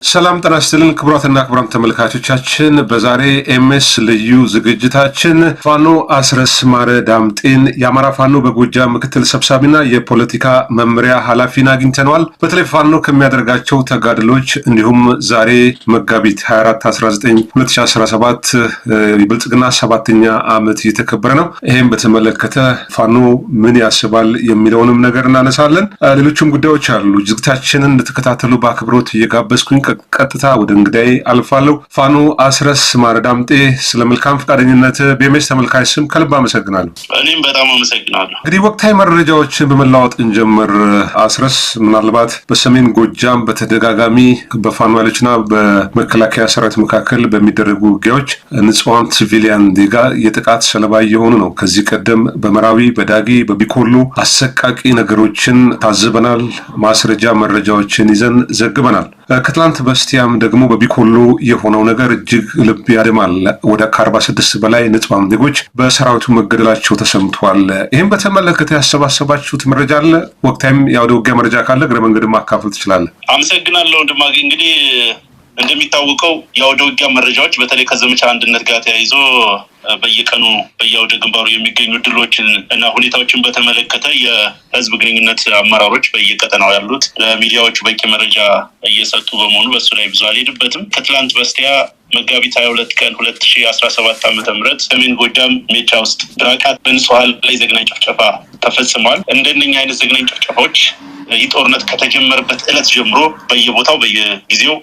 ሰላም ጤና ይስጥልን ክቡራትና ክቡራን ተመልካቾቻችን በዛሬ ኤምኤስ ልዩ ዝግጅታችን ፋኖ አስረስ ማረ ዳምጤን የአማራ ፋኖ በጎጃም ምክትል ሰብሳቢና የፖለቲካ መምሪያ ኃላፊን አግኝተነዋል። በተለይ ፋኖ ከሚያደርጋቸው ተጋድሎች እንዲሁም ዛሬ መጋቢት 24 2017 የብልጽግና 7ኛ ዓመት እየተከበረ ነው። ይሄን በተመለከተ ፋኖ ምን ያስባል የሚለውንም ነገር እናነሳለን። ሌሎችም ጉዳዮች አሉ። ዝግጅታችንን እንድትከታተሉ በአክብሮት እየጋበዝኩኝ ቀጥታ ወደ እንግዳይ አልፋለሁ። ፋኖ አስረስ ማረ ዳምጤ ስለ መልካም ፈቃደኝነት በኤምኤስ ተመልካች ስም ከልብ አመሰግናለሁ። እኔም በጣም አመሰግናለሁ። እንግዲህ ወቅታዊ መረጃዎችን በመለዋወጥ እንጀምር። አስረስ ምናልባት በሰሜን ጎጃም በተደጋጋሚ በፋኖ ኃይሎችና በመከላከያ ሰራዊት መካከል በሚደረጉ ውጊያዎች ንጹሃን ሲቪሊያን ዜጋ የጥቃት ሰለባ እየሆኑ ነው። ከዚህ ቀደም በመራዊ በዳጊ በቢኮሎ አሰቃቂ ነገሮችን ታዝበናል። ማስረጃ መረጃዎችን ይዘን ዘግበናል። ከትላንት በስቲያም ደግሞ በቢኮሎ የሆነው ነገር እጅግ ልብ ያደማል። ወደ 46 በላይ ንጹሃን ዜጎች በሰራዊቱ መገደላቸው ተሰምቷል። ይህም በተመለከተ ያሰባሰባችሁት መረጃ አለ? ወቅታዊም የአውደ ውጊያ መረጃ ካለ እግረ መንገድ ማካፈል ትችላለህ። አመሰግናለሁ ወንድማገ። እንግዲህ እንደሚታወቀው የአውደ ውጊያ መረጃዎች በተለይ ከዘመቻ አንድነት ጋር ተያይዞ በየቀኑ በየአውደ ግንባሩ የሚገኙ ድሎችን እና ሁኔታዎችን በተመለከተ የህዝብ ግንኙነት አመራሮች በየቀጠናው ያሉት ለሚዲያዎቹ በቂ መረጃ እየሰጡ በመሆኑ በሱ ላይ ብዙ አልሄድበትም። ከትላንት በስቲያ መጋቢት 22 ቀን 2017 ዓ.ም ሰሜን ጎጃም ሜጫ ውስጥ ብራቃት በንጹሃን ላይ ዘግናኝ ጭፍጨፋ ተፈጽሟል። እንደነኛ አይነት ዘግናኝ ጭፍጨፋዎች ይህ ጦርነት ከተጀመረበት ዕለት ጀምሮ በየቦታው በየጊዜው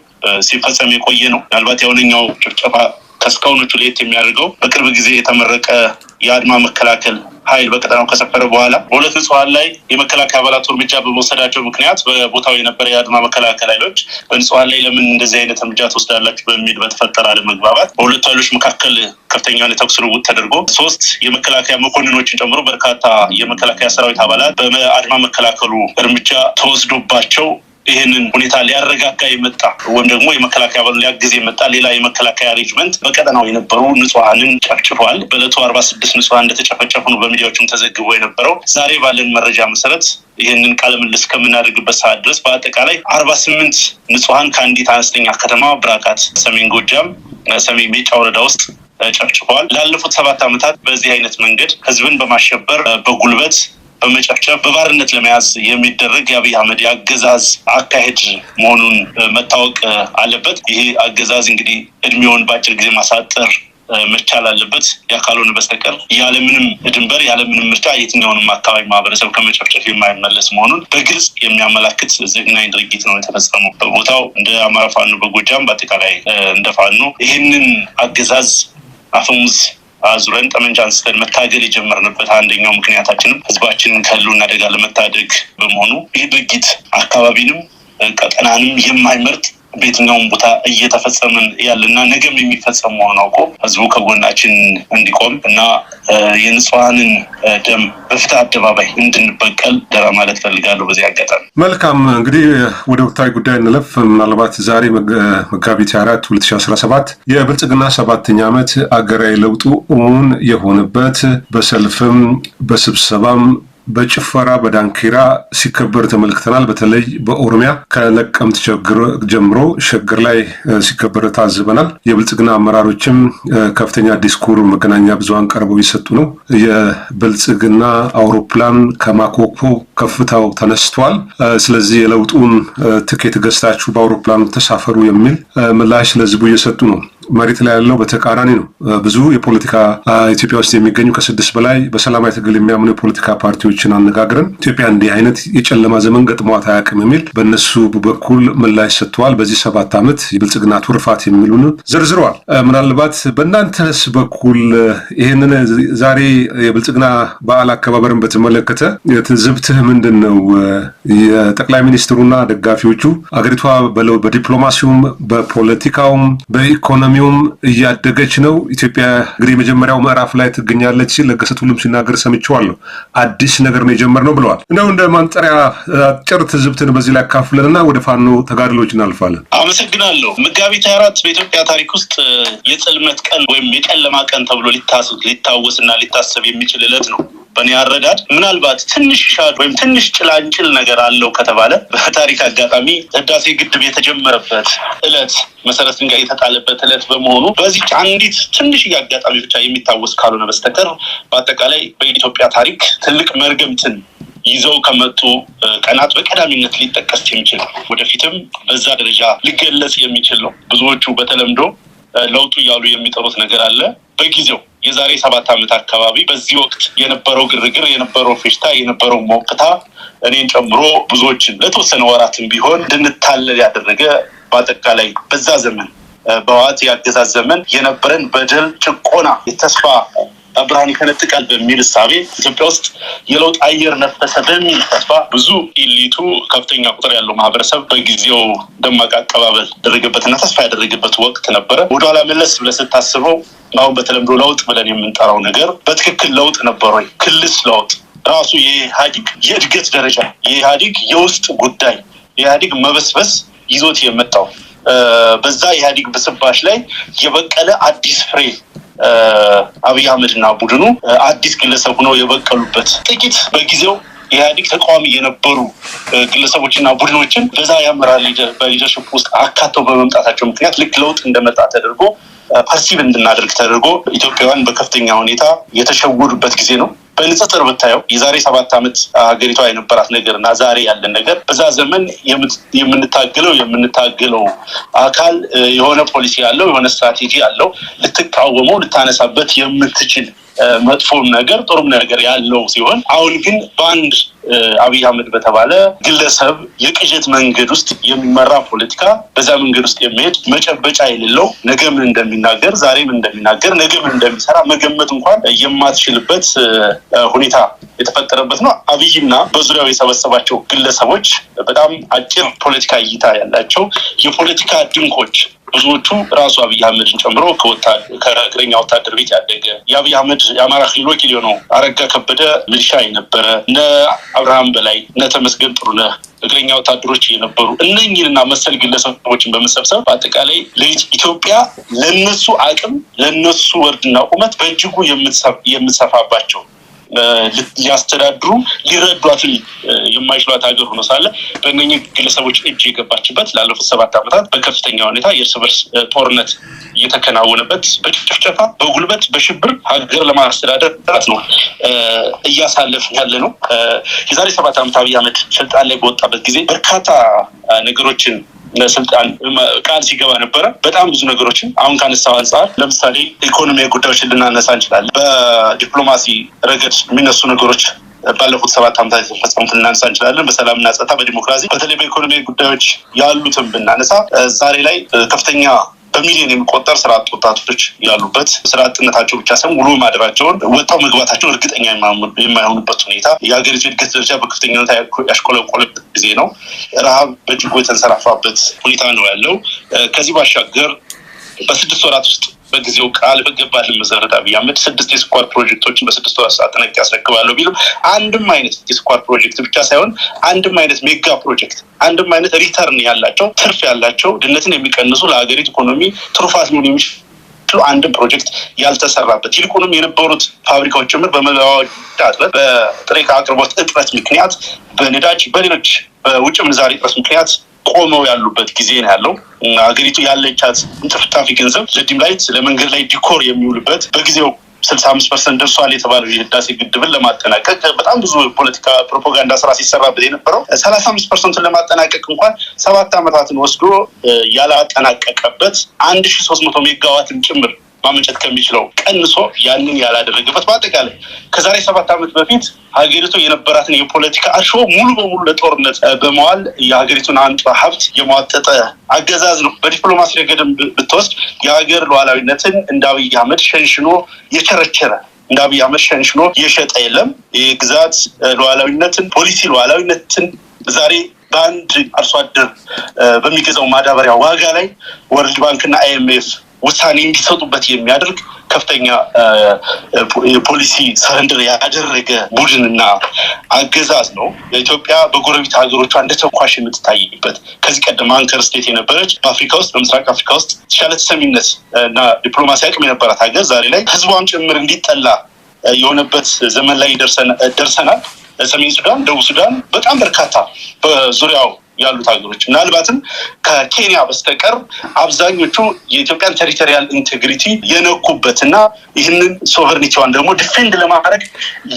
ሲፈጸም የቆየ ነው። ምናልባት የአሁነኛው ጭፍጨፋ ከስካውኖቹ ለየት የሚያደርገው በቅርብ ጊዜ የተመረቀ የአድማ መከላከል ኃይል በቀጠናው ከሰፈረ በኋላ በሁለት ንጹሃን ላይ የመከላከያ አባላቱ እርምጃ በመውሰዳቸው ምክንያት በቦታው የነበረ የአድማ መከላከል ኃይሎች በንጹሃን ላይ ለምን እንደዚህ አይነት እርምጃ ትወስዳላችሁ በሚል በተፈጠረ አለመግባባት በሁለቱ ኃይሎች መካከል ከፍተኛ የተኩስ ልውውጥ ተደርጎ 3 የመከላከያ መኮንኖችን ጨምሮ በርካታ የመከላከያ ሰራዊት አባላት በአድማ መከላከሉ እርምጃ ተወስዶባቸው ይህንን ሁኔታ ሊያረጋጋ የመጣ ወይም ደግሞ የመከላከያ አባሉ ሊያግዝ የመጣ ሌላ የመከላከያ ሬጅመንት በቀጠናው የነበሩ ንጹሃንን ጨፍጭፏል። በዕለቱ 46 ንጹሃን እንደተጨፈጨፉ ነው በሚዲያዎችም ተዘግቦ የነበረው። ዛሬ ባለን መረጃ መሰረት ይህንን ቃለ ምልልስ ከምናደርግበት ሰዓት ድረስ በአጠቃላይ 48 ንጹሃን ከአንዲት አነስተኛ ከተማ ብራቃት ሰሜን ጎጃም ሰሜን ሜጫ ወረዳ ውስጥ ጨፍጭፈዋል። ላለፉት 7 ዓመታት በዚህ አይነት መንገድ ህዝብን በማሸበር በጉልበት በመጨፍጨፍ በባርነት ለመያዝ የሚደረግ የአብይ አህመድ አገዛዝ አካሄድ መሆኑን መታወቅ አለበት። ይሄ አገዛዝ እንግዲህ እድሜውን በአጭር ጊዜ ማሳጠር መቻል አለበት። ያ ካልሆነ በስተቀር ያለምንም ድንበር ያለምንም ምርጫ የትኛውንም አካባቢ ማህበረሰብ ከመጨፍጨፍ የማይመለስ መሆኑን በግልጽ የሚያመላክት ዘግናኝ ድርጊት ነው የተፈጸመው በቦታው። እንደ አማራ ፋኖ በጎጃም በአጠቃላይ እንደ ፋኖ ይህንን አገዛዝ አፈሙዝ አዙረን ጠመንጃ አንስተን መታገል የጀመርንበት አንደኛው ምክንያታችንም ህዝባችንን ከህልውና አደጋ ለመታደግ በመሆኑ ይህ ድርጊት አካባቢንም ቀጠናንም የማይመርጥ በየትኛውም ቦታ እየተፈጸመን ያለና ነገም የሚፈጸም መሆኑን አውቆ ህዝቡ ከጎናችን እንዲቆም እና የንጹሃንን ደም በፍትህ አደባባይ እንድንበቀል ደራ ማለት ፈልጋለሁ በዚህ አጋጣሚ። መልካም፣ እንግዲህ ወደ ወቅታዊ ጉዳይ እንለፍ። ምናልባት ዛሬ መጋቢት 24 2017 የብልጽግና 7ኛ ዓመት አገራዊ ለውጡ እውን የሆነበት በሰልፍም በስብሰባም በጭፈራ በዳንኪራ ሲከበር ተመልክተናል። በተለይ በኦሮሚያ ከለቀምት ጀምሮ ሸገር ላይ ሲከበር ታዝበናል። የብልጽግና አመራሮችም ከፍተኛ ዲስኩር መገናኛ ብዙሃን ቀርበው ይሰጡ ነው። የብልጽግና አውሮፕላን ከማኮኮ ከፍታው ተነስቷል። ስለዚህ የለውጡን ትኬት ገዝታችሁ በአውሮፕላኑ ተሳፈሩ የሚል ምላሽ ለህዝቡ እየሰጡ ነው። መሬት ላይ ያለው በተቃራኒ ነው። ብዙ የፖለቲካ ኢትዮጵያ ውስጥ የሚገኙ ከ6 በላይ በሰላማዊ ትግል የሚያምኑ የፖለቲካ ፓርቲዎችን አነጋግረን ኢትዮጵያ እንዲህ አይነት የጨለማ ዘመን ገጥሟት አያውቅም የሚል በእነሱ በኩል ምላሽ ሰጥተዋል። በዚህ 7 ዓመት የብልጽግና ትሩፋት የሚሉን ዘርዝረዋል። ምናልባት በእናንተስ በኩል ይህንን ዛሬ የብልጽግና በዓል አከባበርን በተመለከተ ትዝብትህ ምንድን ነው? የጠቅላይ ሚኒስትሩና ደጋፊዎቹ አገሪቷ በዲፕሎማሲውም በፖለቲካውም በኢኮኖሚ እያደገች ነው። ኢትዮጵያ እንግዲህ የመጀመሪያው ምዕራፍ ላይ ትገኛለች ሲል ለገሰ ቱሉም ሲናገር ሰምቼዋለሁ። አዲስ ነገር ነው የጀመርነው ብለዋል። እንደው እንደ ማንጠሪያ አጭር ትዝብትን በዚህ ላይ አካፍለንና ወደ ፋኖ ተጋድሎች እናልፋለን። አመሰግናለሁ። መጋቢት 24 በኢትዮጵያ ታሪክ ውስጥ የጽልመት ቀን ወይም የጨለማ ቀን ተብሎ ሊታወስና ሊታሰብ የሚችል ዕለት ነው። በእኔ አረዳድ ምናልባት ትንሽ ሻድ ወይም ትንሽ ጭላንጭል ነገር አለው ከተባለ በታሪክ አጋጣሚ ህዳሴ ግድብ የተጀመረበት ዕለት መሰረት ድንጋይ የተጣለበት ዕለት በመሆኑ በዚህ አንዲት ትንሽ አጋጣሚ ብቻ የሚታወስ ካልሆነ በስተቀር በአጠቃላይ በኢትዮጵያ ታሪክ ትልቅ መርገምትን ይዘው ከመጡ ቀናት በቀዳሚነት ሊጠቀስ የሚችል ወደፊትም በዛ ደረጃ ሊገለጽ የሚችል ነው። ብዙዎቹ በተለምዶ ለውጡ እያሉ የሚጠሩት ነገር አለ። በጊዜው የዛሬ 7 ዓመት አካባቢ በዚህ ወቅት የነበረው ግርግር፣ የነበረው ፌሽታ፣ የነበረው ሞቅታ እኔን ጨምሮ ብዙዎችን ለተወሰነ ወራትም ቢሆን እንድንታለል ያደረገ በአጠቃላይ በዛ ዘመን በህወሓት ያገዛዝ ዘመን የነበረን በደል፣ ጭቆና፣ የተስፋ ብርሃን ይፈነጥቃል በሚል እሳቤ ኢትዮጵያ ውስጥ የለውጥ አየር ነፈሰ በሚል ተስፋ ብዙ ኢሊቱ ከፍተኛ ቁጥር ያለው ማህበረሰብ በጊዜው ደማቅ አቀባበል ያደረገበትና ተስፋ ያደረገበት ወቅት ነበረ። ወደኋላ መለስ ብለህ ስታስበው አሁን በተለምዶ ለውጥ ብለን የምንጠራው ነገር በትክክል ለውጥ ነበር ወይ? ክልስ ለውጥ ራሱ የኢህአዴግ የእድገት ደረጃ፣ የኢህአዴግ የውስጥ ጉዳይ፣ የኢህአዴግ መበስበስ ይዞት የመጣው በዛ ኢህአዴግ በስባሽ ላይ የበቀለ አዲስ ፍሬ አብይ አህመድና ቡድኑ አዲስ ግለሰብ ሆነው የበቀሉበት ጥቂት በጊዜው ኢህአዴግ ተቃዋሚ የነበሩ ግለሰቦችና ቡድኖችን በዛ ያመራል በሊደርሺፕ ውስጥ አካተው በመምጣታቸው ምክንያት ልክ ለውጥ እንደመጣ ተደርጎ ፐርሲቭ እንድናደርግ ተደርጎ ኢትዮጵያውያን በከፍተኛ ሁኔታ የተሸወዱበት ጊዜ ነው። በንጽጽር ብታየው የዛሬ 7 ዓመት ሀገሪቷ የነበራት ነገርና ዛሬ ያለን ነገር በዛ ዘመን የምንታገለው አካል የሆነ ፖሊሲ ያለው የሆነ ስትራቴጂ ያለው ልትቃወመው ልታነሳበት የምትችል መጥፎም ነገር ጥሩም ነገር ያለው ሲሆን አሁን ግን በአንድ አብይ አህመድ በተባለ ግለሰብ የቅዠት መንገድ ውስጥ የሚመራ ፖለቲካ በዛ መንገድ ውስጥ የሚሄድ መጨበጫ የሌለው ነገ ምን እንደሚናገር ዛሬ ምን እንደሚናገር ነገ ምን እንደሚሰራ መገመት እንኳን የማትችልበት ሁኔታ የተፈጠረበት ነው። አብይና በዙሪያው የሰበሰባቸው ግለሰቦች በጣም አጭር ፖለቲካ እይታ ያላቸው የፖለቲካ ድንቆች ብዙዎቹ ራሱ አብይ አህመድን ጨምሮ ከእግረኛ ወታደር ቤት ያደገ የአብይ አህመድ የአማራ ክልል ወኪል የሆነው አረጋ ከበደ ሚሊሻ የነበረ እነ አብርሃም በላይ እነ ተመስገን ጥሩነህ እግረኛ ወታደሮች የነበሩ እነኝህንና መሰል ግለሰቦችን በመሰብሰብ በአጠቃላይ ለኢትዮጵያ ለነሱ አቅም ለነሱ ወርድና ቁመት በእጅጉ የምትሰፋባቸው ሊያስተዳድሩ ሊረዷትን የማይችሏት ሀገር ሆኖ ሳለ በእነኝህ ግለሰቦች እጅ የገባችበት ላለፉት 7 ዓመታት በከፍተኛ ሁኔታ የእርስ በርስ ጦርነት እየተከናወነበት በጭፍጨፋ በጉልበት በሽብር ሀገር ለማስተዳደር ጥረት ነው እያሳለፍን ያለ ነው። የዛሬ 7 ዓመት አብይ አህመድ ስልጣን ላይ በወጣበት ጊዜ በርካታ ነገሮችን ለስልጣን ቃል ሲገባ ነበረ። በጣም ብዙ ነገሮችን አሁን ካነሳው አንጻር ለምሳሌ ኢኮኖሚያዊ ጉዳዮችን ልናነሳ እንችላለን። በዲፕሎማሲ ረገድ የሚነሱ ነገሮች ባለፉት 7 ዓመታት የተፈጸሙት ልናነሳ እንችላለን። በሰላምና ጸጥታ፣ በዲሞክራሲ በተለይ በኢኮኖሚያዊ ጉዳዮች ያሉትን ብናነሳ ዛሬ ላይ ከፍተኛ በሚሊዮን የሚቆጠር ስራ አጥ ወጣቶች ያሉበት ስራ አጥነታቸው ብቻ ሳይሆን ውሎ ማደራቸውን ወጣው መግባታቸውን እርግጠኛ የማይሆኑበት ሁኔታ የሀገሪቱ እድገት ደረጃ በከፍተኛ ሁኔታ ያሽቆለቆለበት ጊዜ ነው። ረሃብ በእጅጉ የተንሰራፋበት ሁኔታ ነው ያለው። ከዚህ ባሻገር በ6 ወራት ውስጥ በጊዜው ቃል በገባልን መሰረት አብይ አህመድ 6 የስኳር ፕሮጀክቶችን በ6 ወራት አጠናቅቄ ያስረክባለሁ ቢልም አንድም አይነት የስኳር ፕሮጀክት ብቻ ሳይሆን አንድም አይነት ሜጋ ፕሮጀክት አንድም አይነት ሪተርን ያላቸው ትርፍ ያላቸው ድህነትን የሚቀንሱ ለሀገሪቱ ኢኮኖሚ ትሩፋት ሊሆኑ የሚችሉ አንድም ፕሮጀክት ያልተሰራበት ይልቁንም የነበሩት ፋብሪካዎች ጭምር በመለዋወጫ እጥረት፣ በጥሬ ዕቃ አቅርቦት እጥረት ምክንያት በነዳጅ በሌሎች በውጭ ምንዛሪ እጥረት ምክንያት ቆመው ያሉበት ጊዜ ነው ያለው። ሀገሪቱ ያለቻት እንጥፍጣፊ ገንዘብ ለዲም ላይት ለመንገድ ላይ ዲኮር የሚውልበት በጊዜው 65% ደርሷል የተባለው የህዳሴ ግድብን ለማጠናቀቅ በጣም ብዙ ፖለቲካ ፕሮፓጋንዳ ስራ ሲሰራበት የነበረው 35% ለማጠናቀቅ እንኳን 7 ዓመታትን ወስዶ ያላጠናቀቀበት 1300 ሜጋዋትን ጭምር ማመንጨት ከሚችለው ቀንሶ ያንን ያላደረገበት በአጠቃላይ ከዛሬ 7 ዓመት በፊት ሀገሪቱ የነበራትን የፖለቲካ እርሾ ሙሉ በሙሉ ለጦርነት በመዋል የሀገሪቱን አንጡራ ሀብት የሟጠጠ አገዛዝ ነው። በዲፕሎማሲ ረገድም ብትወስድ የሀገር ሉዓላዊነትን እንደ አብይ አህመድ ሸንሽኖ የቸረቸረ እንደ አብይ አህመድ ሸንሽኖ የሸጠ የለም። የግዛት ሉዓላዊነትን ፖሊሲ ሉዓላዊነትን ዛሬ በአንድ አርሶ አደር በሚገዛው ማዳበሪያ ዋጋ ላይ ወርልድ ባንክና አይኤምኤፍ ውሳኔ እንዲሰጡበት የሚያደርግ ከፍተኛ የፖሊሲ ሰረንደር ያደረገ ቡድንና አገዛዝ ነው። ኢትዮጵያ በጎረቤት ሀገሮቿ እንደ ተኳሽ የምትታይበት ከዚህ ቀደም አንከር ስቴት የነበረች በአፍሪካ ውስጥ በምስራቅ አፍሪካ ውስጥ የተሻለ ተሰሚነት እና ዲፕሎማሲ አቅም የነበራት ሀገር ዛሬ ላይ ህዝቧም ጭምር እንዲጠላ የሆነበት ዘመን ላይ ደርሰናል። ሰሜን ሱዳን፣ ደቡብ ሱዳን በጣም በርካታ በዙሪያው ያሉት ሀገሮች ምናልባትም ከኬንያ በስተቀር አብዛኞቹ የኢትዮጵያን ቴሪቶሪያል ኢንቴግሪቲ የነኩበትና ይህንን ሶቨርኒቲዋን ደግሞ ዲፌንድ ለማድረግ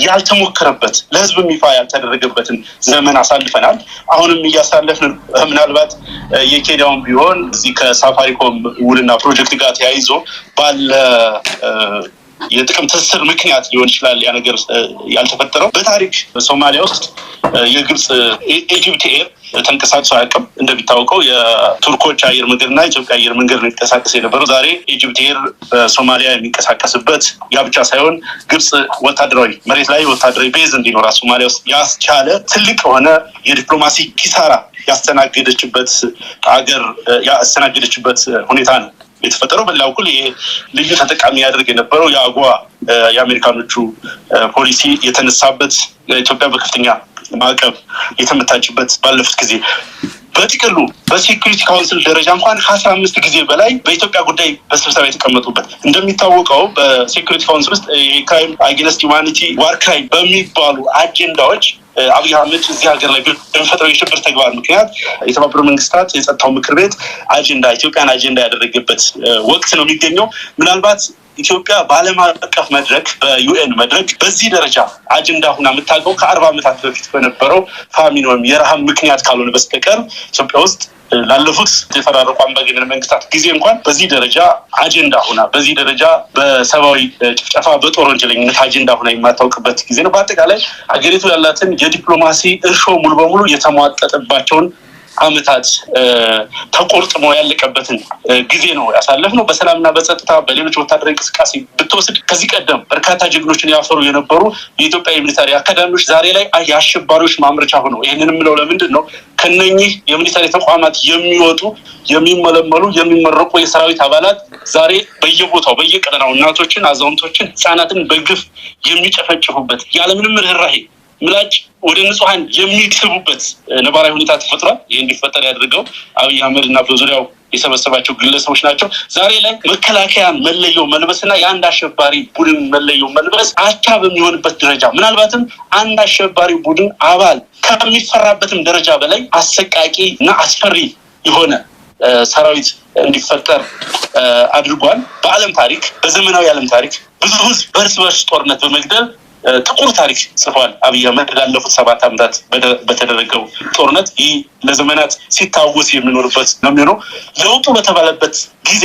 ያልተሞከረበት ለህዝብ ይፋ ያልተደረገበትን ዘመን አሳልፈናል። አሁንም እያሳለፍን ምናልባት የኬንያውን ቢሆን እዚህ ከሳፋሪኮም ውልና ፕሮጀክት ጋር ተያይዞ ባለ የጥቅም ትስስር ምክንያት ሊሆን ይችላል ያ ነገር ያልተፈጠረው። በታሪክ ሶማሊያ ውስጥ የግብጽ ኢጂፕት ኤር ተንቀሳቅሶ አያውቅም። እንደሚታወቀው የቱርኮች አየር መንገድና የኢትዮጵያ አየር መንገድ ነው የሚንቀሳቀስ የነበረው። ዛሬ ኢጂፕት ኤር በሶማሊያ የሚንቀሳቀስበት ያ ብቻ ሳይሆን ግብጽ ወታደራዊ መሬት ላይ ወታደራዊ ቤዝ እንዲኖራት ሶማሊያ ውስጥ ያስቻለ ትልቅ የሆነ የዲፕሎማሲ ኪሳራ ያስተናገደችበት ሁኔታ ነው የተፈጠረው። በሌላ በኩል ይሄ ልዩ ተጠቃሚ ያደርግ የነበረው የአጓ የአሜሪካኖቹ ፖሊሲ የተነሳበት ኢትዮጵያ በከፍተኛ ማዕቀብ የተመታችበት ባለፉት ጊዜ በጥቅሉ በሴኩሪቲ ካውንስል ደረጃ እንኳን 15 ጊዜ በላይ በኢትዮጵያ ጉዳይ በስብሰባ የተቀመጡበት። እንደሚታወቀው በሴኩሪቲ ካውንስል ውስጥ የክራይም አጌንስት ሂውማኒቲ ዋር ክራይም በሚባሉ አጀንዳዎች አብይ አህመድ እዚህ ሀገር ላይ በሚፈጥረው የሽብር ተግባር ምክንያት የተባበሩት መንግስታት የጸጥታው ምክር ቤት ኢትዮጵያን አጀንዳ ያደረገበት ወቅት ነው የሚገኘው። ምናልባት ኢትዮጵያ በዓለም አቀፍ መድረክ በዩኤን መድረክ በዚህ ደረጃ አጀንዳ ሁና የምታውቀው ከ40 ዓመታት በፊት በነበረው ፋሚን ወይም የረሃብ ምክንያት ካልሆነ በስተቀር ኢትዮጵያ ውስጥ ላለፉት የተፈራረቁ አምባገነን መንግስታት ጊዜ እንኳን በዚህ ደረጃ አጀንዳ ሁና በዚህ ደረጃ በሰብአዊ ጭፍጨፋ በጦር ወንጀለኝነት አጀንዳ ሁና የማታውቅበት ጊዜ ነው። በአጠቃላይ ሀገሪቱ ያላትን የዲፕሎማሲ እርሾ ሙሉ በሙሉ የተሟጠጠባቸውን አመታት ተቆርጥሞ ያለቀበትን ጊዜ ነው ያሳለፍነው። በሰላምና በጸጥታ በሌሎች ወታደራዊ እንቅስቃሴ ብትወስድ ከዚህ ቀደም በርካታ ጀግኖችን ያፈሩ የነበሩ የኢትዮጵያ የሚሊታሪ አካዳሚዎች ዛሬ ላይ የአሸባሪዎች ማምረቻ ሆነው፣ ይህንን የምለው ለምንድን ነው? ከነኚህ የሚሊታሪ ተቋማት የሚወጡ የሚመለመሉ የሚመረቁ የሰራዊት አባላት ዛሬ በየቦታው በየቀጠናው እናቶችን፣ አዛውንቶችን፣ ህጻናትን በግፍ የሚጨፈጭፉበት ያለምንም ርህራሄ ምላጭ ወደ ንጹሃን የሚስቡበት ነባራዊ ሁኔታ ተፈጥሯል። ይህ እንዲፈጠር ያደርገው አብይ አህመድ እና በዙሪያው የሰበሰባቸው ግለሰቦች ናቸው። ዛሬ ላይ መከላከያ መለየው መልበስና የአንድ አሸባሪ ቡድን መለየው መልበስ አቻ በሚሆንበት ደረጃ ምናልባትም አንድ አሸባሪ ቡድን አባል ከሚፈራበትም ደረጃ በላይ አሰቃቂ እና አስፈሪ የሆነ ሰራዊት እንዲፈጠር አድርጓል። በዓለም ታሪክ በዘመናዊ ዓለም ታሪክ ብዙ ህዝብ በእርስ በርስ ጦርነት በመግደል ጥቁር ታሪክ ጽፏል አብይ አህመድ ላለፉት 7 ዓመታት በተደረገው ጦርነት። ይህ ለዘመናት ሲታወስ የሚኖርበት ነው የሚሆነው። ለውጡ በተባለበት ጊዜ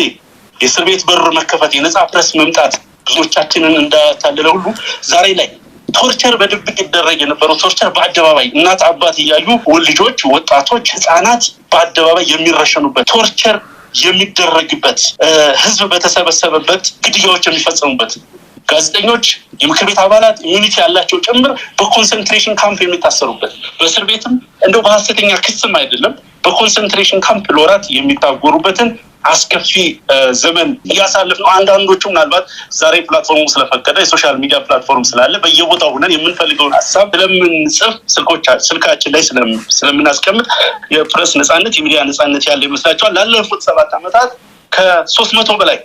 የእስር ቤት በር መከፈት፣ የነጻ ፕረስ መምጣት ብዙዎቻችንን እንዳታለለ ሁሉ ዛሬ ላይ ቶርቸር በድብቅ ይደረግ የነበረው ቶርቸር በአደባባይ እናት አባት እያዩ ልጆች፣ ወጣቶች፣ ህፃናት በአደባባይ የሚረሸኑበት ቶርቸር የሚደረግበት ህዝብ በተሰበሰበበት ግድያዎች የሚፈጸሙበት ጋዜጠኞች፣ የምክር ቤት አባላት ኢሚኒቲ ያላቸው ጭምር በኮንሰንትሬሽን ካምፕ የሚታሰሩበት በእስር ቤትም እንደው በሐሰተኛ ክስም አይደለም በኮንሰንትሬሽን ካምፕ ለወራት የሚታጎሩበትን አስከፊ ዘመን እያሳለፍ ነው። አንዳንዶቹ ምናልባት ዛሬ ፕላትፎርሙ ስለፈቀደ የሶሻል ሚዲያ ፕላትፎርም ስላለ በየቦታው ሆነን የምንፈልገውን ሀሳብ ስለምንጽፍ ስልካችን ላይ ስለምናስቀምጥ የፕሬስ ነጻነት የሚዲያ ነጻነት ያለ ይመስላቸዋል። ላለፉት 7 ዓመታት ከ300 በላይ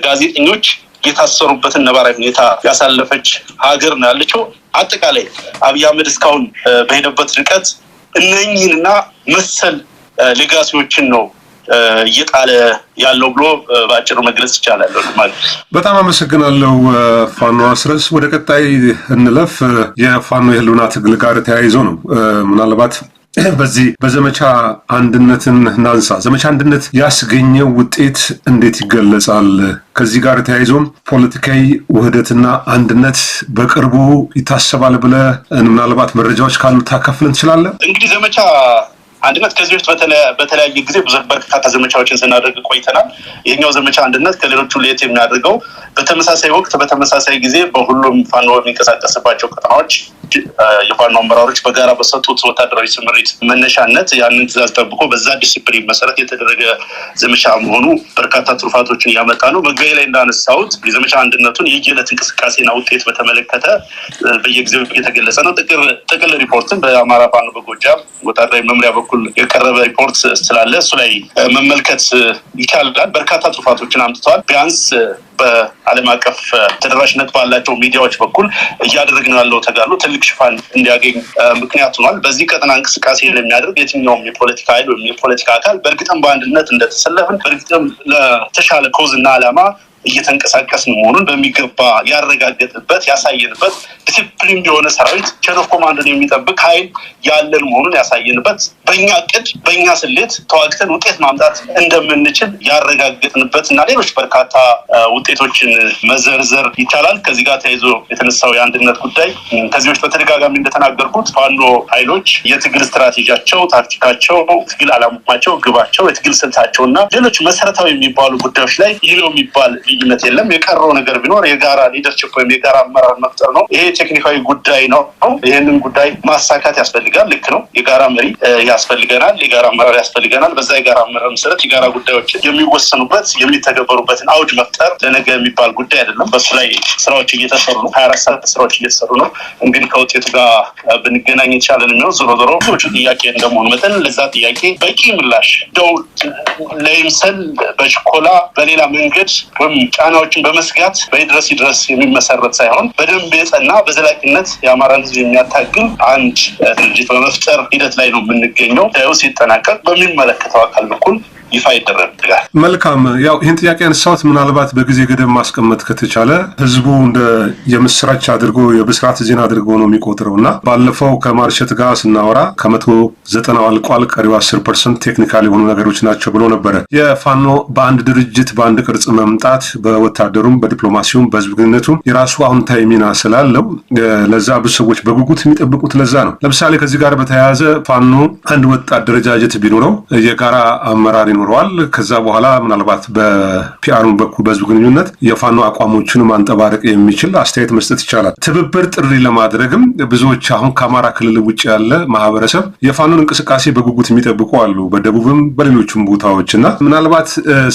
ጋዜጠኞች የታሰሩበትን ነባራዊ ሁኔታ ያሳለፈች ሀገር ነው ያለችው። አጠቃላይ አብይ አህመድ እስካሁን በሄደበት ርቀት እነኝህንና መሰል ሌጋሲዎችን ነው እየጣለ ያለው ብሎ በአጭሩ መግለጽ ይቻላል ማለት። በጣም አመሰግናለሁ ፋኖ አስረስ። ወደ ቀጣይ እንለፍ። የፋኖ የህልውና ትግል ጋር ተያይዞ ነው ምናልባት በዚህ በዘመቻ አንድነትን እናንሳ። ዘመቻ አንድነት ያስገኘው ውጤት እንዴት ይገለጻል? ከዚህ ጋር ተያይዞም ፖለቲካዊ ውህደትና አንድነት በቅርቡ ይታሰባል ብለህ ምናልባት መረጃዎች ካሉ ታካፍለን ትችላለህ? እንግዲህ ዘመቻ አንድነት ከዚህ በፊት በተለያየ ጊዜ በርካታ ዘመቻዎችን ስናደርግ ቆይተናል። ይሄኛው ዘመቻ አንድነት ከሌሎቹ ለየት የሚያደርገው በተመሳሳይ ወቅት በተመሳሳይ ጊዜ በሁሉም ፋኖ የሚንቀሳቀስባቸው ቀጠናዎች የፋኖ አመራሮች በጋራ በሰጡት ወታደራዊ ስምሪት መነሻነት ያንን ትዕዛዝ ጠብቆ በዛ ዲሲፕሊን መሰረት የተደረገ ዘመቻ መሆኑ በርካታ ትሩፋቶችን እያመጣ ነው። መግቢያ ላይ እንዳነሳሁት የዘመቻ አንድነቱን የየዕለት እንቅስቃሴና ውጤት በተመለከተ በየጊዜው የተገለጸ ነው። ጥቅል ሪፖርትን በአማራ ፋኖ በጎጃም ወታደራዊ መምሪያ በኩል የቀረበ ሪፖርት ስላለ እሱ ላይ መመልከት ይቻላል። በርካታ ትሩፋቶችን አምጥተዋል። ቢያንስ በዓለም አቀፍ ተደራሽነት ባላቸው ሚዲያዎች በኩል እያደረግን ያለው ተጋድሎ ትልቅ ሽፋን እንዲያገኝ ምክንያት ሆኗል። በዚህ ቀጠና እንቅስቃሴ ለሚያደርግ የትኛውም የፖለቲካ ኃይል ወይም የፖለቲካ አካል በእርግጥም በአንድነት እንደተሰለፍን በእርግጥም ለተሻለ ኮዝና ዓላማ እየተንቀሳቀስን መሆኑን በሚገባ ያረጋገጥበት ያሳየንበት ዲሲፕሊን የሆነ ሰራዊት ቼን ኦፍ ኮማንድን የሚጠብቅ ኃይል ያለን መሆኑን ያሳየንበት በእኛ እቅድ በእኛ ስሌት ተዋግተን ውጤት ማምጣት እንደምንችል ያረጋገጥንበት እና ሌሎች በርካታ ውጤቶችን መዘርዘር ይቻላል። ከዚህ ጋር ተያይዞ የተነሳው የአንድነት ጉዳይ ከዚህ በፊት በተደጋጋሚ እንደተናገርኩት ፋኖ ኃይሎች የትግል ስትራቴጂያቸው፣ ታክቲካቸው፣ ትግል ዓላማቸው፣ ግባቸው፣ የትግል ስልታቸው እና ሌሎች መሰረታዊ የሚባሉ ጉዳዮች ላይ ይህ ነው የሚባል ልዩነት የለም። የቀረው ነገር ቢኖር የጋራ ሊደርሺፕ ወይም የጋራ አመራር መፍጠር ነው። ይሄ ቴክኒካዊ ጉዳይ ነው። ይህንን ጉዳይ ማሳካት ያስፈልጋል። ልክ ነው። የጋራ መሪ ያስፈልገናል። የጋራ አመራር ያስፈልገናል። በዛ የጋራ አመራር መሰረት የጋራ ጉዳዮችን የሚወሰኑበት የሚተገበሩበትን አውድ መፍጠር ለነገ የሚባል ጉዳይ አይደለም። በሱ ላይ ስራዎች እየተሰሩ ነው። 24 ሰዓት ስራዎች እየተሰሩ ነው። እንግዲህ ከውጤቱ ጋር ብንገናኝ የተሻለን የሚሆን ዞሮ ዞሮ ብዙዎቹ ጥያቄ እንደመሆኑ መጠን ለዛ ጥያቄ በቂ ምላሽ ደው ለይምሰል በችኮላ በሌላ መንገድ ወይም ጫናዎችን በመስጋት በይድረስ የሚመሰረት ሳይሆን በደንብ የጸና በዘላቂነት የአማራን ሕዝብ የሚያታግል አንድ ድርጅት በመፍጠር ሂደት ላይ ነው የምንገኘው። ሲጠናቀቅ በሚመለከተው አካል በኩል ይፋ ይደረጋል። መልካም። ያው ይህን ጥያቄ ያነሳሁት ምናልባት በጊዜ ገደብ ማስቀመጥ ከተቻለ ህዝቡ እንደ የምስራች አድርጎ የብስራት ዜና አድርጎ ነው የሚቆጥረው እና ባለፈው ከማርሸት ጋር ስናወራ 190 አልቋል፣ ቀሪው 10% ቴክኒካል የሆኑ ነገሮች ናቸው ብሎ ነበረ። የፋኖ በአንድ ድርጅት በአንድ ቅርጽ መምጣት በወታደሩም በዲፕሎማሲውም በህዝብ ግንኙነቱም የራሱ አዎንታዊ ሚና ስላለው ለዛ ብዙ ሰዎች በጉጉት የሚጠብቁት ለዛ ነው። ለምሳሌ ከዚህ ጋር በተያያዘ ፋኖ አንድ ወጥ አደረጃጀት ቢኖረው የጋራ አመራር ይኖረዋል። ከዛ በኋላ ምናልባት በፒአር በኩል በህዝብ ግንኙነት የፋኖ አቋሞችን ማንጠባረቅ የሚችል አስተያየት መስጠት ይቻላል። ትብብር ጥሪ ለማድረግም ብዙዎች አሁን ከአማራ ክልል ውጭ ያለ ማህበረሰብ የፋኖን እንቅስቃሴ በጉጉት የሚጠብቁ አሉ፣ በደቡብም በሌሎችም ቦታዎች እና ምናልባት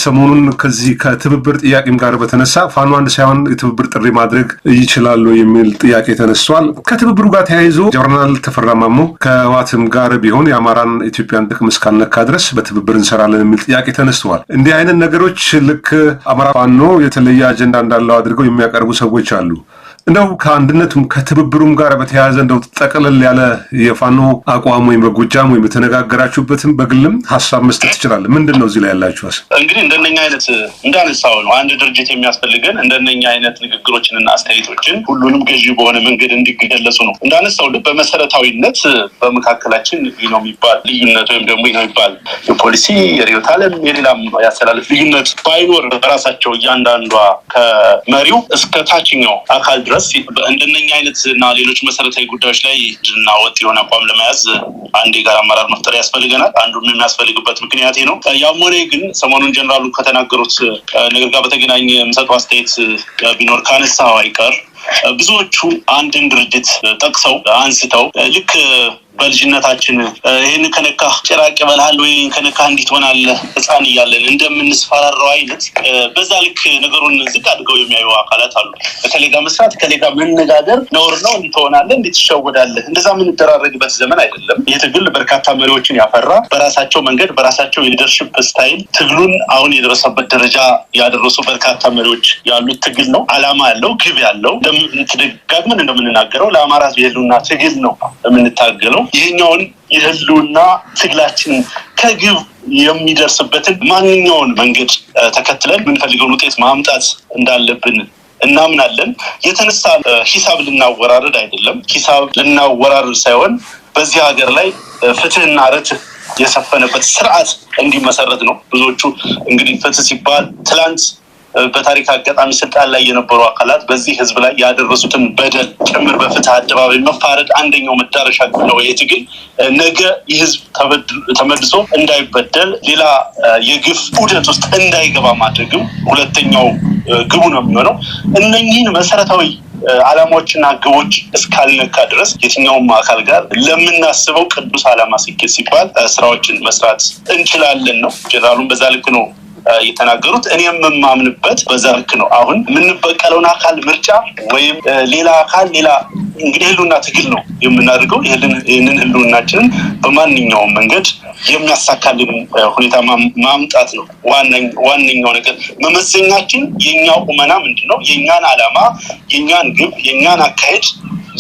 ሰሞኑን ከዚህ ከትብብር ጥያቄም ጋር በተነሳ ፋኖ አንድ ሳይሆን የትብብር ጥሪ ማድረግ ይችላሉ የሚል ጥያቄ ተነስቷል። ከትብብሩ ጋር ተያይዞ ጀነራል ተፈራ ማሞ ከህወሓትም ጋር ቢሆን የአማራን ኢትዮጵያን ጥቅም እስካልነካ ድረስ በትብብር እንሰራለን የሚል ጥያቄ ተነስተዋል። እንዲህ አይነት ነገሮች ልክ አማራ ፋኖ የተለየ አጀንዳ እንዳለው አድርገው የሚያቀርቡ ሰዎች አሉ። እንደው ከአንድነቱም ከትብብሩም ጋር በተያያዘ እንደው ጠቅለል ያለ የፋኖ አቋም ወይም በጎጃም ወይም የተነጋገራችሁበትም በግልም ሀሳብ መስጠት ትችላለ። ምንድን ነው እዚህ ላይ ያላችሁ ሀሳብ? እንግዲህ እንደነኛ አይነት እንዳነሳው ነው አንድ ድርጅት የሚያስፈልገን እንደነኛ አይነት ንግግሮችንና አስተያየቶችን ሁሉንም ገዢ በሆነ መንገድ እንዲገለጹ ነው። እንዳነሳው በመሰረታዊነት በመካከላችን ነው የሚባል ልዩነት ወይም ደግሞ ነው የሚባል የፖሊሲ የርዕዮተ ዓለም የሌላም ያስተላልፍ ልዩነት ባይኖር በራሳቸው እያንዳንዷ ከመሪው እስከ ታችኛው አካል ድረስ እንደነኛ አይነት እና ሌሎች መሰረታዊ ጉዳዮች ላይ ድና ወጥ የሆነ አቋም ለመያዝ አንድ የጋራ አመራር መፍጠር ያስፈልገናል። አንዱም የሚያስፈልግበት ምክንያት ነው። ያም ሆነ ግን ሰሞኑን ጀነራሉ ከተናገሩት ነገር ጋር በተገናኘ የምሰጠው አስተያየት ቢኖር ካነሳው አይቀር ብዙዎቹ አንድን ድርጅት ጠቅሰው አንስተው ልክ በልጅነታችን ይሄን ከነካህ ጭራቅ ይበልሃል ወይ ከነካህ እንዴት ሆናለህ ህፃን እያለን እንደምንስፈራራው አይነት በዛ ልክ ነገሩን ዝቅ አድርገው የሚያዩ አካላት አሉ። ከሌጋ መስራት ከሌጋ መነጋገር ነውር ነው፣ እንዴት ሆናለህ፣ እንዴት ትሸወዳለህ፣ እንደዛ የምንደራረግበት ዘመን አይደለም። ይህ ትግል በርካታ መሪዎችን ያፈራ በራሳቸው መንገድ በራሳቸው የሊደርሺፕ ስታይል ትግሉን አሁን የደረሰበት ደረጃ ያደረሱ በርካታ መሪዎች ያሉት ትግል ነው። አላማ ያለው ግብ ያለው ደጋግመን እንደምንናገረው ለአማራ የህልውና ትግል ነው የምንታገለው። ይህኛውን የህልውና ትግላችን ከግብ የሚደርስበትን ማንኛውን መንገድ ተከትለን የምንፈልገውን ውጤት ማምጣት እንዳለብን እናምናለን። የተነሳ ሂሳብ ልናወራረድ አይደለም። ሂሳብ ልናወራረድ ሳይሆን በዚህ ሀገር ላይ ፍትህና ርትዕ የሰፈነበት ስርዓት እንዲመሰረት ነው። ብዙዎቹ እንግዲህ ፍትህ ሲባል ትላንት በታሪክ አጋጣሚ ስልጣን ላይ የነበሩ አካላት በዚህ ህዝብ ላይ ያደረሱትን በደል ጭምር በፍትህ አደባባይ መፋረድ አንደኛው መዳረሻ ነው። የትግል ነገ የህዝብ ተመልሶ እንዳይበደል ሌላ የግፍ ዑደት ውስጥ እንዳይገባ ማድረግም ሁለተኛው ግቡ ነው የሚሆነው። እነኚህን መሰረታዊ ዓላማዎችና ግቦች እስካልነካ ድረስ የትኛውም አካል ጋር ለምናስበው ቅዱስ ዓላማ ስኬት ሲባል ስራዎችን መስራት እንችላለን ነው። ጀነራሉን በዛ ልክ ነው የተናገሩት። እኔም የማምንበት በዛ ልክ ነው። አሁን የምንበቀለውን አካል ምርጫ ወይም ሌላ አካል ሌላ እንግዲህ ህልውና ትግል ነው የምናደርገው። ይህንን ህልውናችንን በማንኛውም መንገድ የሚያሳካልን ሁኔታ ማምጣት ነው ዋነኛው ነገር። መመዘኛችን የኛው ቁመና ምንድነው? የኛን አላማ፣ የኛን ግብ፣ የኛን አካሄድ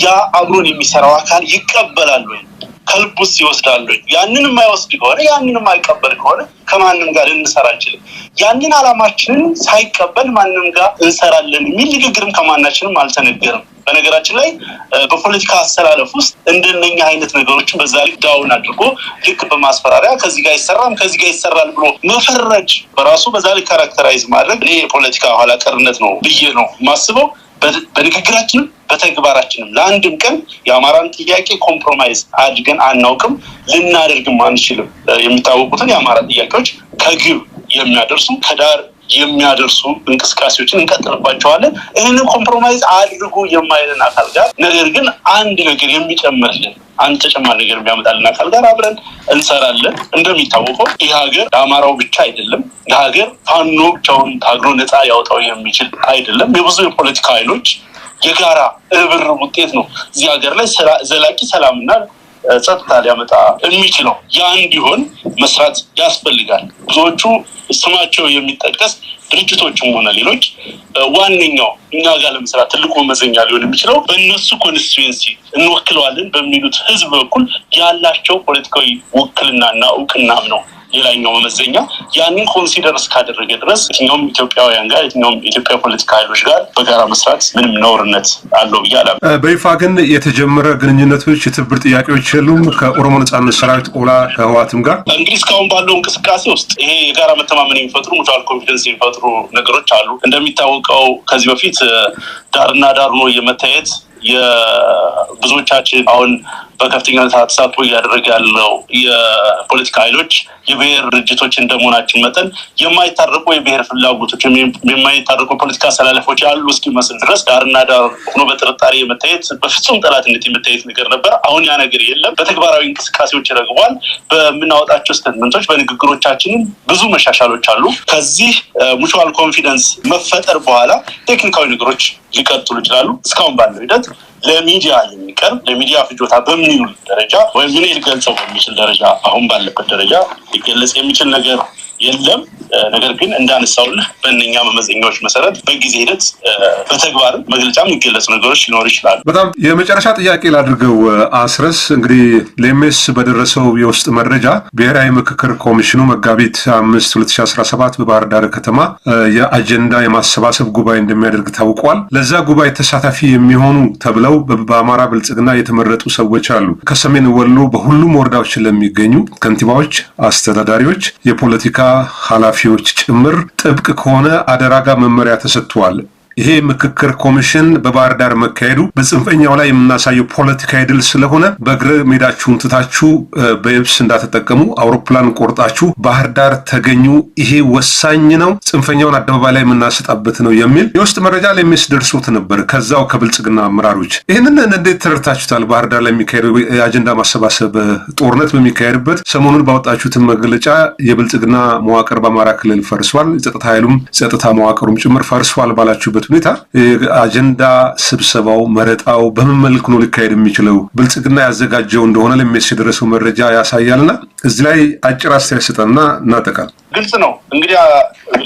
ያ አብሮን የሚሰራው አካል ይቀበላል ወይ? ከልቡስ ይወስዳል ወይ? ያንን የማይወስድ ከሆነ ያንን የማይቀበል ከሆነ ከማንም ጋር ልንሰራ አንችልም። ያንን አላማችንን ሳይቀበል ማንም ጋር እንሰራለን የሚል ንግግርም ከማናችንም አልተነገረም። በነገራችን ላይ በፖለቲካ አሰላለፍ ውስጥ እንደነኛ አይነት ነገሮችን በዛ ልክ ዳውን አድርጎ ልክ በማስፈራሪያ ከዚህ ጋር ይሰራም ከዚህ ጋር ይሰራል ብሎ መፈረጅ በራሱ በዛ ልክ ካራክተራይዝ ማድረግ እኔ የፖለቲካ ኋላ ቀርነት ነው ብዬ ነው ማስበው። በንግግራችንም በተግባራችንም ለአንድም ቀን የአማራን ጥያቄ ኮምፕሮማይዝ አድርገን አናውቅም፣ ልናደርግም አንችልም። የሚታወቁትን የአማራ ጥያቄዎች ከግብ የሚያደርሱ ከዳር የሚያደርሱ እንቅስቃሴዎችን እንቀጥልባቸዋለን። ይህንን ኮምፕሮማይዝ አድርጉ የማይልን አካል ጋር ነገር ግን አንድ ነገር የሚጨምርልን አንድ ተጨማሪ ነገር የሚያመጣልን አካል ጋር አብረን እንሰራለን። እንደሚታወቀው ይህ ሀገር ለአማራው ብቻ አይደለም። የሀገር ፋኖ ብቻውን ታግሎ ነፃ ያወጣው የሚችል አይደለም። የብዙ የፖለቲካ ኃይሎች የጋራ ርብርብ ውጤት ነው እዚህ ሀገር ላይ ዘላቂ ሰላምና ጸጥታ ሊያመጣ የሚችለው። ያ እንዲሆን መስራት ያስፈልጋል። ብዙዎቹ ስማቸው የሚጠቀስ ድርጅቶችም ሆነ ሌሎች ዋነኛው እኛ ጋር ለመስራት ትልቁ መመዘኛ ሊሆን የሚችለው በእነሱ ኮንስቲትዩንሲ እንወክለዋለን በሚሉት ህዝብ በኩል ያላቸው ፖለቲካዊ ውክልናና እውቅናም ነው ሌላኛው መመዘኛ። ያንን ኮንሲደር እስካደረገ ድረስ የትኛውም ኢትዮጵያውያን ጋር የትኛውም የኢትዮጵያ ፖለቲካ ኃይሎች ጋር በጋራ መስራት ምንም ነውርነት አለው ብዬ አላምንም። በይፋ ግን የተጀመረ ግንኙነቶች፣ የትብብር ጥያቄዎች የሉም ከኦሮሞ ነጻነት ሰራዊት ኦላ ከህወሓትም ጋር? እንግዲህ እስካሁን ባለው እንቅስቃሴ ውስጥ ይሄ የጋራ መተማመን የሚፈጥሩ ሙቹዋል ኮንፊደንስ የሚፈጥሩ ነገሮች አሉ። እንደሚታወቀው ከዚህ በፊት ዳርና ዳር ነው የመታየት የብዙዎቻችን አሁን በከፍተኛ ሁኔታ ተሳትፎ እያደረገ ያለው የፖለቲካ ኃይሎች የብሔር ድርጅቶች እንደመሆናችን መጠን የማይታረቁ የብሔር ፍላጎቶች የማይታረቁ ፖለቲካ አሰላለፎች ያሉ እስኪመስል ድረስ ዳርና ዳር ሆኖ በጥርጣሬ የመታየት በፍጹም ጠላትነት የመታየት ነገር ነበር። አሁን ያ ነገር የለም። በተግባራዊ እንቅስቃሴዎች ረግቧል። በምናወጣቸው ስቴትመንቶች በንግግሮቻችንም ብዙ መሻሻሎች አሉ። ከዚህ ሙቹዋል ኮንፊደንስ መፈጠር በኋላ ቴክኒካዊ ነገሮች ሊቀጥሉ ይችላሉ። እስካሁን ባለው ሂደት ለሚዲያ የሚቀርብ ለሚዲያ ፍጆታ በሚውል ደረጃ ወይም ምን ሊገልጸው በሚችል ደረጃ አሁን ባለበት ደረጃ ሊገለጽ የሚችል ነገር የለም። ነገር ግን እንዳነሳውልህ በእነኛ መመዘኛዎች መሰረት በጊዜ ሂደት በተግባርም መግለጫ የሚገለጹ ነገሮች ሊኖሩ ይችላሉ። በጣም የመጨረሻ ጥያቄ ላድርገው አስረስ። እንግዲህ ለኤምኤስ በደረሰው የውስጥ መረጃ ብሔራዊ ምክክር ኮሚሽኑ መጋቢት 5 2017 በባህር ዳር ከተማ የአጀንዳ የማሰባሰብ ጉባኤ እንደሚያደርግ ታውቋል። ለዛ ጉባኤ ተሳታፊ የሚሆኑ ተብለው በአማራ ብልጽግና የተመረጡ ሰዎች አሉ። ከሰሜን ወሎ በሁሉም ወረዳዎች ለሚገኙ ከንቲባዎች፣ አስተዳዳሪዎች፣ የፖለቲካ ኃላፊዎች ጭምር ጥብቅ ከሆነ አደራ ጋር መመሪያ ተሰጥቷል። ይሄ ምክክር ኮሚሽን በባህር ዳር መካሄዱ በጽንፈኛው ላይ የምናሳየው ፖለቲካዊ ድል ስለሆነ በእግረ ሜዳችሁን ትታችሁ በየብስ እንዳትጠቀሙ አውሮፕላን ቆርጣችሁ ባህር ዳር ተገኙ፣ ይሄ ወሳኝ ነው፣ ጽንፈኛውን አደባባይ ላይ የምናሰጣበት ነው የሚል የውስጥ መረጃ ለሚስ ደርሶት ነበር ከዛው ከብልጽግና አመራሮች። ይህንን እንዴት ተረድታችሁታል? ባህር ዳር ላይ የሚካሄደው የአጀንዳ ማሰባሰብ ጦርነት በሚካሄድበት ሰሞኑን ባወጣችሁትን መግለጫ የብልጽግና መዋቅር በአማራ ክልል ፈርሷል፣ የጸጥታ ኃይሉም ጸጥታ መዋቅሩም ጭምር ፈርሷል ባላችሁበት ሁኔታ አጀንዳ ስብሰባው መረጣው በምን መልኩ ነው ሊካሄድ የሚችለው? ብልጽግና ያዘጋጀው እንደሆነ ለሚስ የደረሰው መረጃ ያሳያልና እዚህ ላይ አጭር አስተያየት ስጠንና እናጠቃል። ግልጽ ነው እንግዲህ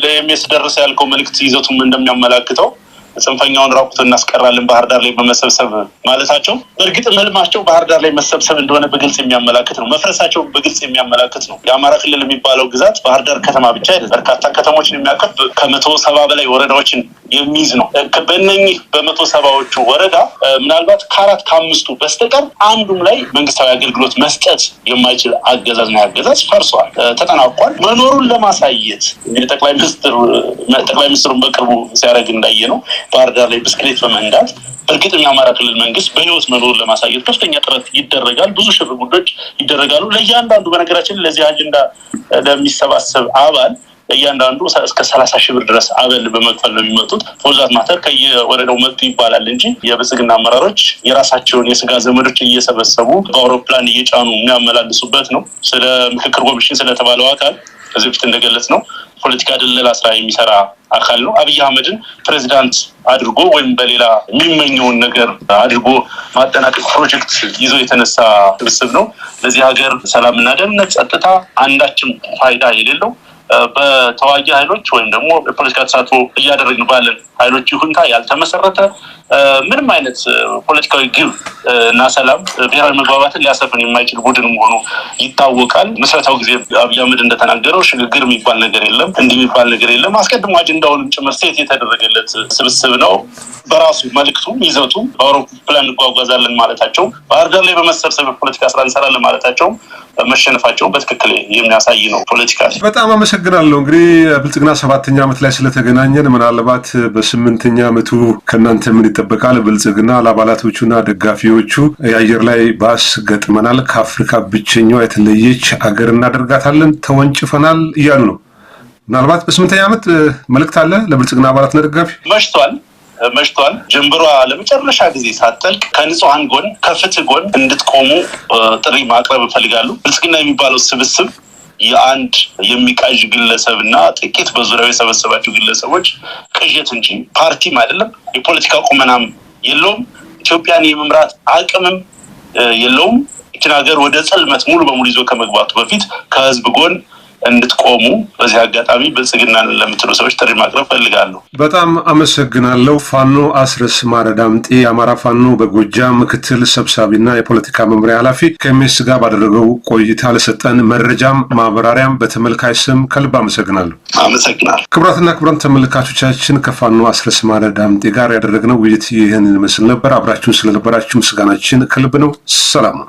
ለሚስ ደረሰ ያልከው መልእክት ይዘቱም እንደሚያመላክተው ጽንፈኛውን ራቁት እናስቀራለን ባህር ዳር ላይ በመሰብሰብ ማለታቸው በእርግጥ መልማቸው ባህር ዳር ላይ መሰብሰብ እንደሆነ በግልጽ የሚያመላክት ነው። መፍረሳቸው በግልጽ የሚያመላክት ነው። የአማራ ክልል የሚባለው ግዛት ባህር ዳር ከተማ ብቻ አይደለም፣ በርካታ ከተሞችን የሚያቀፍ ከ170 በላይ ወረዳዎችን የሚይዝ ነው። በእነኚህ በ170ዎቹ ወረዳ ምናልባት ከ4 ከ5 በስተቀር አንዱም ላይ መንግስታዊ አገልግሎት መስጠት የማይችል አገዛዝና አገዛዝ ፈርሷል፣ ተጠናቋል። መኖሩን ለማሳየት እንግዲህ ጠቅላይ ሚኒስትሩን በቅርቡ ሲያደርግ እንዳየ ነው ባህር ዳር ላይ ብስክሌት በመንዳት እርግጥ የአማራ ክልል መንግስት በህይወት መኖሩን ለማሳየት ከፍተኛ ጥረት ይደረጋል። ብዙ ሽርጉዶች ይደረጋሉ። ለእያንዳንዱ በነገራችን ለዚህ አጀንዳ ለሚሰባሰብ አባል ለእያንዳንዱ እስከ 30 ሺህ ብር ድረስ አበል በመክፈል ነው የሚመጡት። ፎርዛት ማተር ከየወረዳው መጡ ይባላል እንጂ የብልጽግና አመራሮች የራሳቸውን የስጋ ዘመዶች እየሰበሰቡ በአውሮፕላን እየጫኑ የሚያመላልሱበት ነው። ስለ ምክክር ኮሚሽን ስለተባለው አካል ከዚህ በፊት እንደገለጽ ነው ፖለቲካ ድለላ ስራ የሚሰራ አካል ነው። አብይ አህመድን ፕሬዚዳንት አድርጎ ወይም በሌላ የሚመኘውን ነገር አድርጎ ማጠናቀቅ ፕሮጀክት ይዞ የተነሳ ስብስብ ነው። ለዚህ ሀገር ሰላምና ደህንነት፣ ጸጥታ አንዳችም ፋይዳ የሌለው በተዋጊ ኃይሎች ወይም ደግሞ የፖለቲካ ተሳትፎ እያደረግን ባለን ኃይሎች ይሁንታ ያልተመሰረተ ምንም አይነት ፖለቲካዊ ግብ እና ሰላም ብሔራዊ መግባባትን ሊያሰፍን የማይችል ቡድን መሆኑ ይታወቃል። ምስረታው ጊዜ አብይ አህመድ እንደተናገረው ሽግግር የሚባል ነገር የለም፣ እንዲህ የሚባል ነገር የለም። አስቀድሞ አጀንዳውን ጭምር ሴት የተደረገለት ስብስብ ነው። በራሱ መልእክቱ ይዘቱ በአውሮፕላን እንጓጓዛለን ማለታቸው፣ ባህር ዳር ላይ በመሰብሰብ ፖለቲካ ስራ እንሰራለን ማለታቸው መሸነፋቸውን በትክክል የሚያሳይ ነው። ፖለቲካ በጣም አመሰግናለሁ። እንግዲህ ብልጽግና 7ኛ ዓመት ላይ ስለተገናኘን ምናልባት በ8ኛ ዓመቱ ከእናንተ ምን ይጠበቃል? ብልጽግና ለአባላቶቹና ደጋፊዎቹ የአየር ላይ ባስ ገጥመናል፣ ከአፍሪካ ብቸኛዋ የተለየች አገር እናደርጋታለን፣ ተወንጭፈናል እያሉ ነው። ምናልባት በ8ኛ ዓመት መልእክት አለ ለብልጽግና አባላትና ደጋፊ? መሽቷል። ጀንበሯ ለመጨረሻ ጊዜ ሳትጠልቅ ከንጹሃን ጎን ከፍትህ ጎን እንድትቆሙ ጥሪ ማቅረብ እፈልጋለሁ። ብልጽግና የሚባለው ስብስብ የአንድ የሚቃዥ ግለሰብና ጥቂት በዙሪያው የሰበሰባቸው ግለሰቦች ቅዠት እንጂ ፓርቲም አይደለም። የፖለቲካ ቁመናም የለውም። ኢትዮጵያን የመምራት አቅምም የለውም። ይህችን ሀገር ወደ ጽልመት ሙሉ በሙሉ ይዞ ከመግባቱ በፊት ከህዝብ ጎን እንድትቆሙ በዚህ አጋጣሚ ብልጽግናን ለምትሉ ሰዎች ጥሪ ማቅረብ ፈልጋለሁ። በጣም አመሰግናለሁ። ፋኖ አስረስ ማረ ዳምጤ የአማራ ፋኖ በጎጃም ምክትል ሰብሳቢና የፖለቲካ መምሪያ ኃላፊ ከኤምኤስ ጋር ባደረገው ቆይታ ለሰጠን መረጃም ማብራሪያም በተመልካች ስም ከልብ አመሰግናለሁ። ክቡራትና ክቡራን ተመልካቾቻችን ከፋኖ አስረስ ማረ ዳምጤ ጋር ያደረግነው ውይይት ይህንን ይመስል ነበር። አብራችሁን ስለነበራችሁ ምስጋናችን ከልብ ነው። ሰላም።